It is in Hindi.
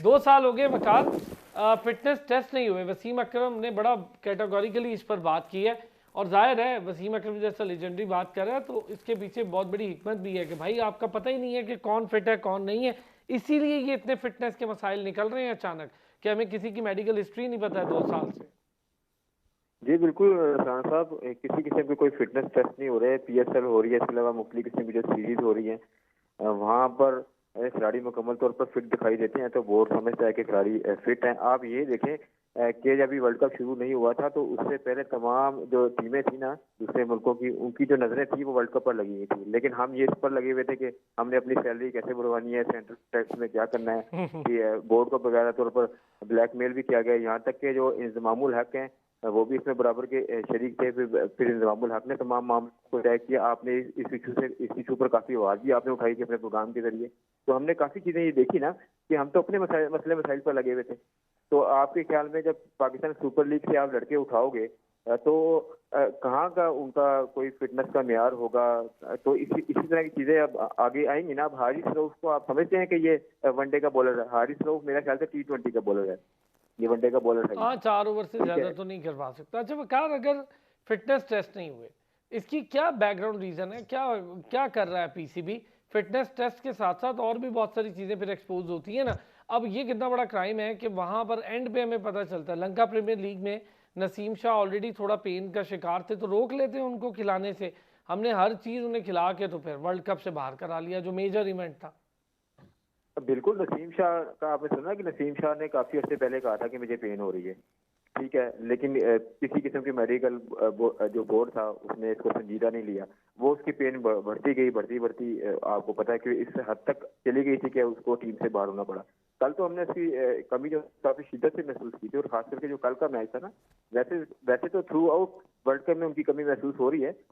2 साल हो गए वकार, फिटनेस टेस्ट नहीं हुए। वसीम अकरम ने बड़ा कैटेगोरिकली इस पर बात की है, और जाहिर है वसीम अकरम जैसा लेजेंडरी बात कर रहा है तो इसके पीछे बहुत बड़ी हिकमत भी है कि भाई आपका पता ही नहीं है कि कौन फिट है कौन नहीं है, इसीलिए ये इतने फिटनेस के मसाइल निकल रहे हैं अचानक, कि हमें किसी की मेडिकल हिस्ट्री नहीं पता है 2 साल से। जी बिल्कुल राना साहब, किसी किस्म के कोई फिटनेस टेस्ट नहीं हो रहे। पीएसएल हो रही है, इसके अलावा मुख्तलिफ किस्म की जो सीरीज हो रही है वहां पर खिलाड़ी मुकम्मल तौर पर फिट दिखाई देते हैं, तो बोर्ड समझता है कि खिलाड़ी फिट हैं। आप ये देखें कि जब वर्ल्ड कप शुरू नहीं हुआ था तो उससे पहले तमाम जो टीमें थी ना दूसरे मुल्कों की, उनकी जो नजरें थी वो वर्ल्ड कप पर लगी हुई थी, लेकिन हम ये इस पर लगे हुए थे कि हमने अपनी सैलरी कैसे बढ़वानी है, सेंट्रल टैक्स में क्या करना है, कि बोर्ड को बकायदा तौर पर ब्लैकमेल भी किया गया। यहाँ तक के जो इंजमामुल हक हैं वो भी इसमें बराबर के शरीक थे। फिर इंजमामुल हक ने तमाम मामलों को तय किया। आपने इस इशू पर काफी आवाज भी आपने उठाई थी अपने प्रोग्राम के जरिए। तो हमने काफी चीजें ये देखी ना कि हम तो अपने मसले मसाइल पर लगे हुए थे। तो आपके ख्याल में जब पाकिस्तान सुपर लीग से आप लड़के उठाओगे तो कहाँ का उनका कोई फिटनेस का मेयार होगा? तो इसी तरह की चीजें अब आगे आएंगी ना। अब हारिस रऊफ को आप समझते हैं कि ये वनडे का बॉलर है। हारिस रऊफ मेरा ख्याल से T20 का बॉलर है, ये वनडे का बॉलर है। हाँ, 4 ओवर से ठीक ज़्यादा है। तो नहीं करवा सकता। अच्छा वकार, अगर फिटनेस टेस्ट नहीं हुए, इसकी क्या बैकग्राउंड रीज़न है, क्या क्या कर रहा है पीसीबी? फिटनेस टेस्ट के साथ साथ और भी बहुत सारी चीज़ें फिर एक्सपोज होती है ना। अब ये कितना बड़ा क्राइम है कि वहाँ पर एंड पे हमें पता चलता है लंका प्रीमियर लीग में नसीम शाह ऑलरेडी थोड़ा पेन का शिकार थे, तो रोक लेते हैं उनको खिलाने से। हमने हर चीज़ उन्हें खिला के तो फिर वर्ल्ड कप से बाहर करा लिया, जो मेजर इवेंट था। बिल्कुल, नसीम शाह का आपने सुना कि नसीम शाह ने काफी अर्से पहले कहा था कि मुझे पेन हो रही है। ठीक है, लेकिन किसी किस्म की मेडिकल जो बोर्ड था उसने इसको संजीदा नहीं लिया। वो उसकी पेन बढ़ती गई, बढ़ती बढ़ती आपको पता है कि इस हद तक चली गई थी कि उसको टीम से बाहर होना पड़ा। कल तो हमने उसकी कमी जो काफी शिद्दत से महसूस की थी, और खास करके जो कल का मैच था ना, वैसे वैसे तो थ्रू आउट वर्ल्ड कप में उनकी कमी महसूस हो रही है,